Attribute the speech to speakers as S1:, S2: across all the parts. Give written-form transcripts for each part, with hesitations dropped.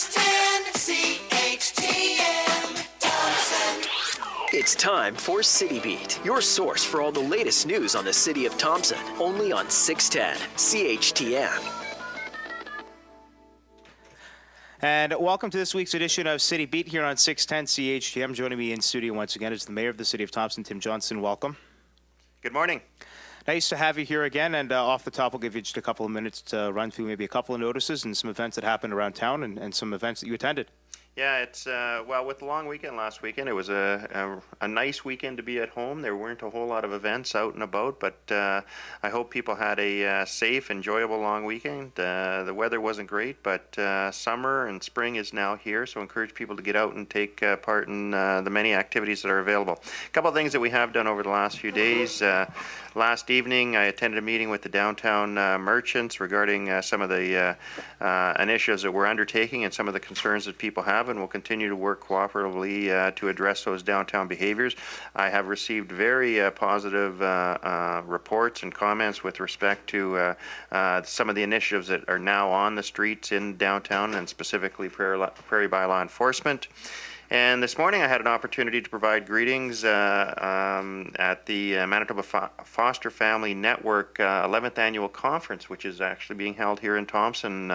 S1: 610 CHTM Thompson.
S2: It's time for City Beat, your source for all the latest news on the city of Thompson, only on 610 CHTM.
S3: And welcome to this week's edition of City Beat here on 610 CHTM. Joining me in studio once again is the Mayor of the City of Thompson, Tim Johnson. Welcome.
S4: Good morning.
S3: Nice to have you here again. And off the top, we'll give you just a couple of minutes to run through maybe a couple of notices and some events that happened around town and some events that you attended.
S4: Yeah, it's well, with the long weekend last weekend, it was a nice weekend to be at home. There weren't a whole lot of events out and about, but I hope people had a safe, enjoyable long weekend. The weather wasn't great, but summer and spring is now here, so encourage people to get out and take part in the many activities that are available. A couple of things that we have done over the last few days. Last evening, I attended a meeting with the downtown merchants regarding some of the initiatives that we're undertaking and some of the concerns that people have, and we'll continue to work cooperatively to address those downtown behaviors. I have received very positive reports and comments with respect to some of the initiatives that are now on the streets in downtown, and specifically Prairie Bylaw enforcement. And this morning I had an opportunity to provide greetings at the Manitoba Foster Family Network 11th Annual Conference, which is actually being held here in Thompson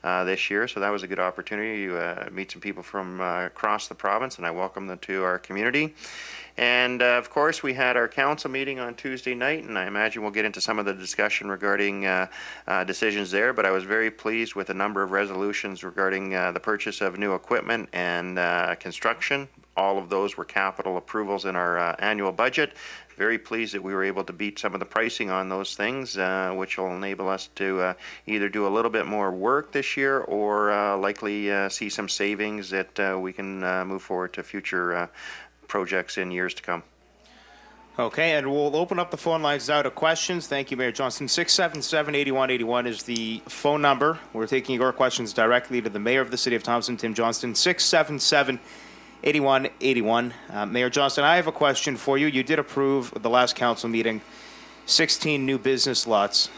S4: this year. So that was a good opportunity to meet some people from across the province, and I welcome them to our community. And of course, we had our council meeting on Tuesday night, and I imagine we'll get into some of the discussion regarding decisions there. But I was very pleased with a number of resolutions regarding the purchase of new equipment and construction. All of those were capital approvals in our annual budget. Very pleased that we were able to beat some of the pricing on those things, which will enable us to either do a little bit more work this year or likely see some savings that we can move forward to future projects in years to come.
S3: Okay, and we'll open up the phone lines now to questions. Thank you, Mayor Johnson. 677-8181 is the phone number. We're taking your questions directly to the Mayor of the City of Thompson, Tim Johnston. 677-8181. Mayor Johnston, I have a question for you. You did approve at the last council meeting 16 new business lots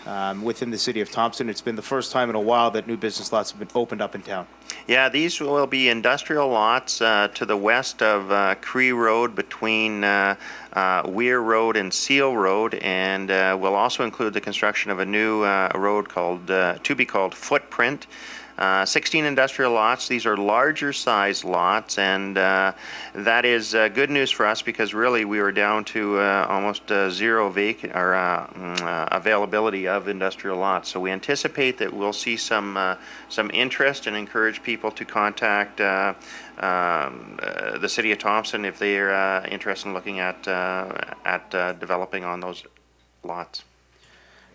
S3: within the City of Thompson. It's been the first time in a while that new business lots have been opened up in town.
S4: Yeah, these will be industrial lots to the west of Cree Road between Weir Road and Seal Road, and will also include the construction of a new road called to be called Footprint. 16 industrial lots. These are larger size lots, and that is good news for us because really we were down to almost zero availability of industrial lots. So we anticipate that we'll see some interest and encourage people to contact the City of Thompson if they are interested in looking at developing on those lots.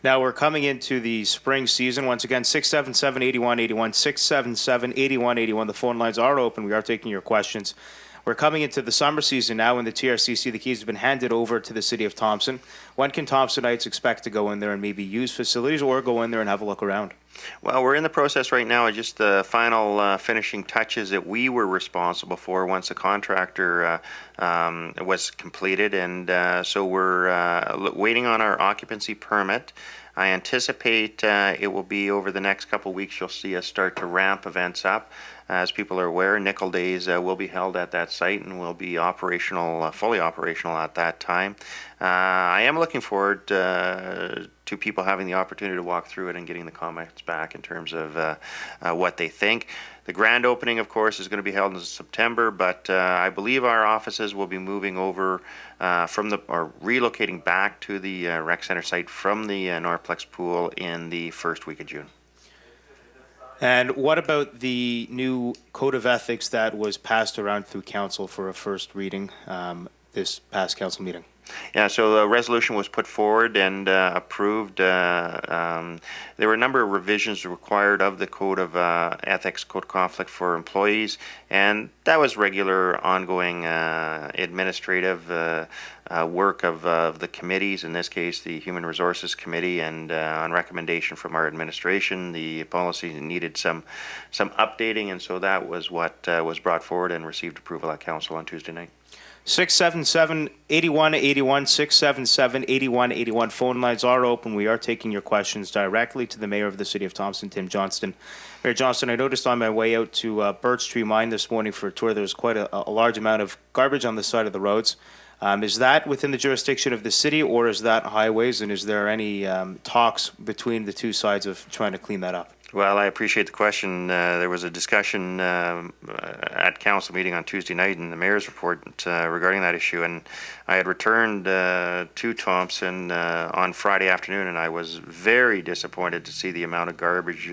S3: Now we're coming into the spring season. Once again, 677-8181, 677-8181. The phone lines are open. We are taking your questions. We're coming into the summer season now. In the TRCC, the keys have been handed over to the City of Thompson. When can Thompsonites expect to go in there and maybe use facilities or go in there and have a look around?
S4: Well, we're in the process right now of just the final finishing touches that we were responsible for once the contractor was completed, and so we're waiting on our occupancy permit. I anticipate it will be over the next couple of weeks you'll see us start to ramp events up. As people are aware, Nickel Days will be held at that site and will be operational, fully operational at that time. I am looking forward to people having the opportunity to walk through it and getting the comments back in terms of what they think. The grand opening, of course, is going to be held in September, but I believe our offices will be moving over or relocating back to the rec center site from the Norplex pool in the first week of June.
S3: And what about the new code of ethics that was passed around through council for a first reading this past council meeting?
S4: Yeah, so the resolution was put forward and approved. There were a number of revisions required of the Code of Ethics, Code of Conflict for employees, and that was regular, ongoing administrative work of the committees, in this case the Human Resources Committee, and on recommendation from our administration, the policy needed some updating, and so that was what was brought forward and received approval at Council on Tuesday night.
S3: 677-8181, 677-8181. Phone lines are open. We are taking your questions directly to the Mayor of the City of Thompson, Tim Johnston. Mayor Johnston, I noticed on my way out to Birch Tree Mine this morning for a tour, there was quite a large amount of garbage on the side of the roads. Is that within the jurisdiction of the city, or is that highways, and is there any talks between the two sides of trying to clean that up?
S4: Well, I appreciate the question. There was a discussion at council meeting on Tuesday night in the mayor's report regarding that issue, and I had returned to Thompson on Friday afternoon, and I was very disappointed to see the amount of garbage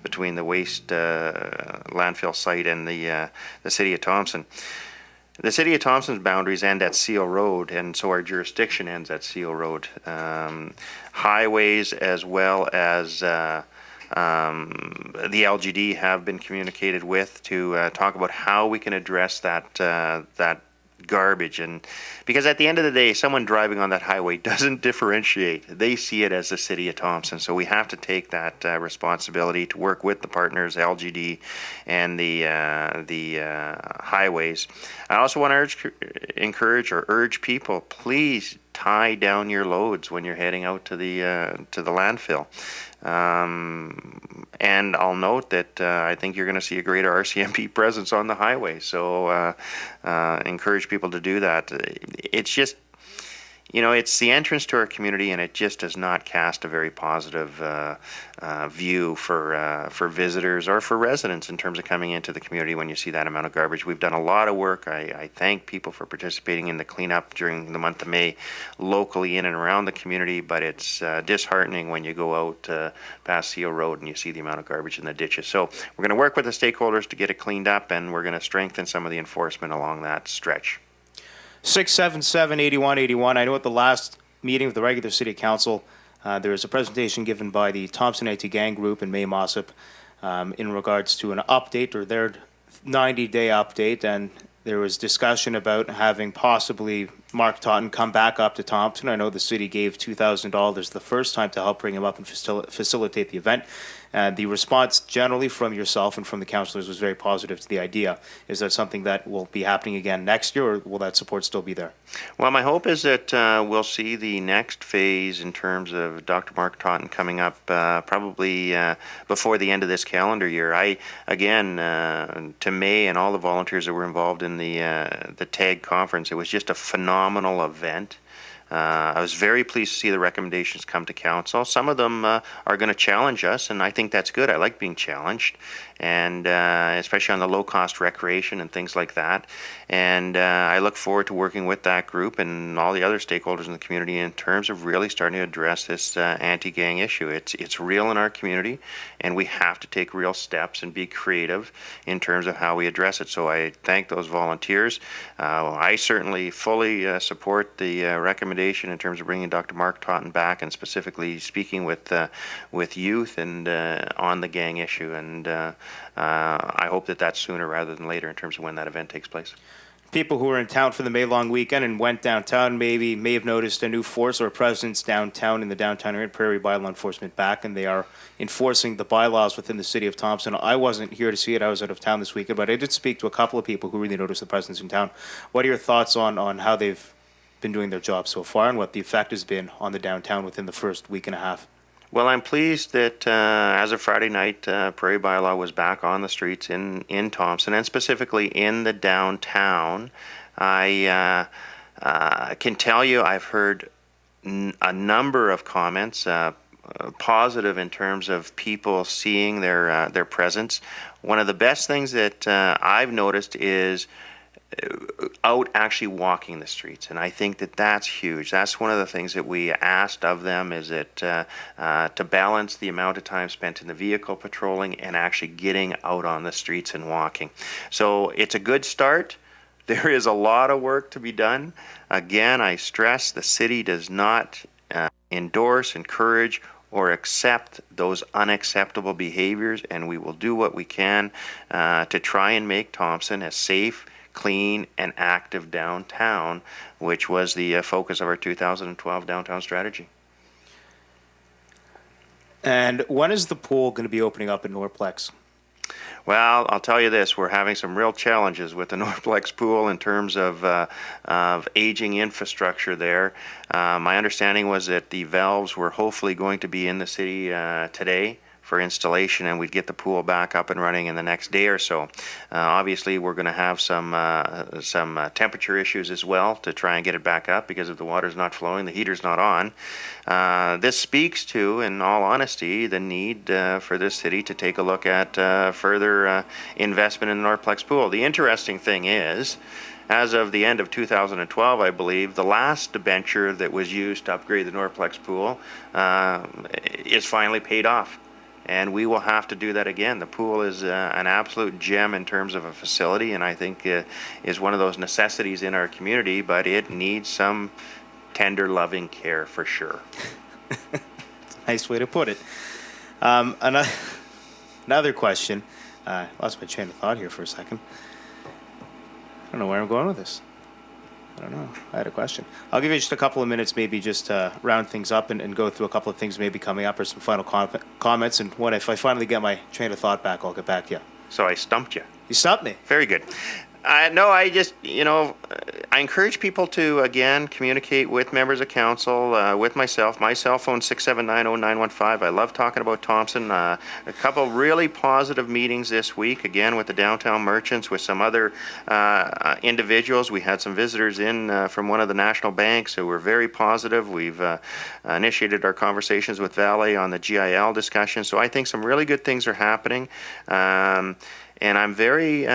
S4: between the waste landfill site and the city of Thompson. The city of Thompson's boundaries end at Seal Road, and so our jurisdiction ends at Seal Road. Highways as well as the LGD have been communicated with to talk about how we can address that garbage, and because at the end of the day, someone driving on that highway doesn't differentiate. They see it as the city of Thompson, so we have to take that responsibility to work with the partners, LGD, and the highways. I also want to urge people, please tie down your loads when you're heading out to the landfill. And I'll note that I think you're going to see a greater RCMP presence on the highway. So encourage people to do that. It's just, it's the entrance to our community, and it just does not cast a very positive view for visitors or for residents in terms of coming into the community when you see that amount of garbage. We've done a lot of work. I thank people for participating in the cleanup during the month of May locally in and around the community, but it's disheartening when you go out past Seal Road and you see the amount of garbage in the ditches. So we're going to work with the stakeholders to get it cleaned up, and we're going to strengthen some of the enforcement along that stretch.
S3: 677-8181. I know at the last meeting of the regular city council, there was a presentation given by the Thompson Anti-Gang Group and May Mossop in regards to an update, or their 90-day update, and there was discussion about having possibly Mark Totten come back up to Thompson. I know the city gave $2,000 the first time to help bring him up and facilitate the event. The response generally from yourself and from the councillors was very positive to the idea. Is that something that will be happening again next year, or will that support still be there?
S4: Well, my hope is that we'll see the next phase in terms of Dr. Mark Totten coming up probably before the end of this calendar year. To May and all the volunteers that were involved in the TAG conference, it was just a phenomenal event. I was very pleased to see the recommendations come to council. Some of them are going to challenge us, and I think that's good. I like being challenged, and especially on the low-cost recreation and things like that. And I look forward to working with that group and all the other stakeholders in the community in terms of really starting to address this anti-gang issue. It's real in our community, and we have to take real steps and be creative in terms of how we address it. So I thank those volunteers. I certainly fully support the recommendation in terms of bringing Dr. Mark Totten back, and specifically speaking with youth and on the gang issue. And I hope that that's sooner rather than later in terms of when that event takes place.
S3: People who were in town for the May long weekend and went downtown may have noticed a new force or presence downtown in the downtown area. Prairie Bylaw enforcement back, and they are enforcing the bylaws within the city of Thompson. I wasn't here to see it. I was out of town this weekend, but I did speak to a couple of people who really noticed the presence in town. What are your thoughts on how they've been doing their job so far, and what the effect has been on the downtown within the first week and a half?
S4: Well, I'm pleased that as of Friday night, Prairie Bylaw was back on the streets in Thompson, and specifically in the downtown. I can tell you I've heard a number of comments, positive in terms of people seeing their presence. One of the best things that I've noticed is out actually walking the streets, and I think that that's huge. That's one of the things that we asked of them, is that to balance the amount of time spent in the vehicle patrolling and actually getting out on the streets and walking. So it's a good start. There is a lot of work to be done. Again, I stress the city does not endorse, encourage, or accept those unacceptable behaviors, and we will do what we can to try and make Thompson a safe, clean, and active downtown, which was the focus of our 2012 downtown strategy.
S3: And when is the pool going to be opening up in Plex?
S4: Well, I'll tell you this, we're having some real challenges with the Plex pool in terms of aging infrastructure there. My understanding was that the valves were hopefully going to be in the city today for installation, and we'd get the pool back up and running in the next day or so. Obviously, we're going to have some temperature issues as well to try and get it back up, because if the water's not flowing, the heater's not on. This speaks to, in all honesty, the need for this city to take a look at further investment in the Plex pool. The interesting thing is, as of the end of 2012, I believe, the last debenture that was used to upgrade the Plex pool is finally paid off. And we will have to do that again. The pool is an absolute gem in terms of a facility, and I think is one of those necessities in our community, but it needs some tender, loving care for sure.
S3: Nice way to put it. Another question. I lost my train of thought here for a second. I don't know where I'm going with this. I don't know. I had a question. I'll give you just a couple of minutes, maybe just round things up and go through a couple of things maybe coming up, or some final comments. And if I finally get my train of thought back, I'll get back to you.
S4: So I stumped you.
S3: You stumped me.
S4: Very good. No, I just, I encourage people to, again, communicate with members of council, with myself. My cell phone, 679-0915. I love talking about Thompson. A couple really positive meetings this week, again, with the downtown merchants, with some other individuals. We had some visitors in from one of the national banks who were very positive. We've initiated our conversations with Valet on the GIL discussion. So I think some really good things are happening. And I'm very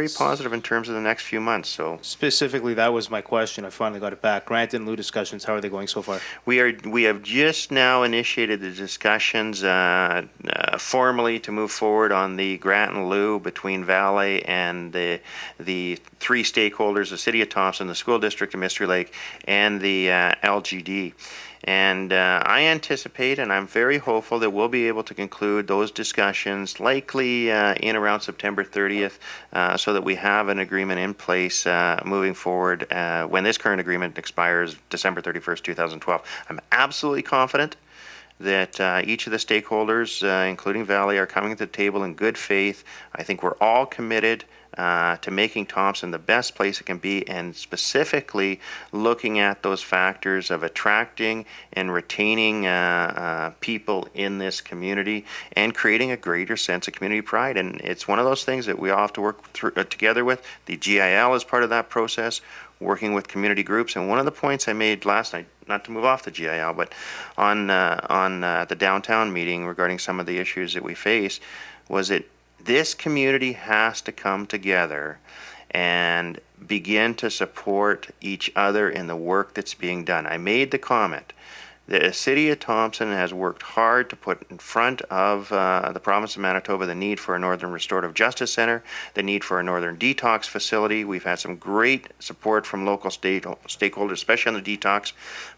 S4: positive in terms of the next few months. So
S3: Specifically, that was my question. I finally got it back. Grant and Lou discussions, how are they going so far?
S4: we have just now initiated the discussions formally to move forward on the Grant and Lou between Valet and the three stakeholders: the City of Thompson, the School District of Mystery Lake, and the LGD. And I anticipate, and I'm very hopeful, that we'll be able to conclude those discussions likely in around September 30th, so that we have an agreement in place moving forward when this current agreement expires December 31st, 2012. I'm absolutely confident that each of the stakeholders, including Valley, are coming to the table in good faith. I think we're all committed to making Thompson the best place it can be, and specifically looking at those factors of attracting and retaining people in this community and creating a greater sense of community pride. And it's one of those things that we all have to work through, together with. The GIL is part of that process, working with community groups. And one of the points I made last night, not to move off the GIL, but on the downtown meeting regarding some of the issues that we face, was that this community has to come together and begin to support each other in the work that's being done. I made the comment that the City of Thompson has worked hard to put in front of the province of Manitoba the need for a Northern Restorative Justice Centre, the need for a Northern Detox facility. We've had some great support from local stakeholders, especially on the detox,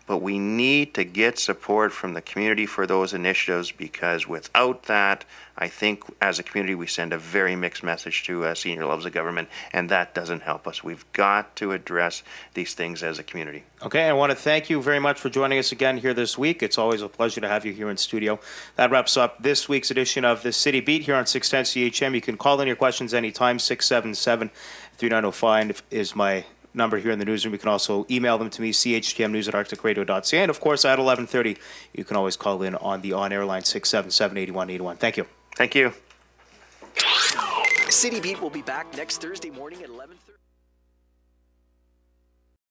S4: but we need to get support from the community for those initiatives, because without that, I think as a community we send a very mixed message to senior levels of government, and that doesn't help us. We've got to address these things as a community.
S3: Okay, I want to thank you very much for joining us again here this week. It's always a pleasure to have you here in studio. That wraps up this week's edition of the City Beat here on 610 CHM. You can call in your questions anytime. 677-3905 is my number here in the newsroom. You can also email them to me,chtmnews@arcticradio.ca. And of course, at 11:30, you can always call in on the on-air line, 677-8181. Thank you.
S4: Thank you.
S2: City Beat will be back next Thursday morning at 11:30.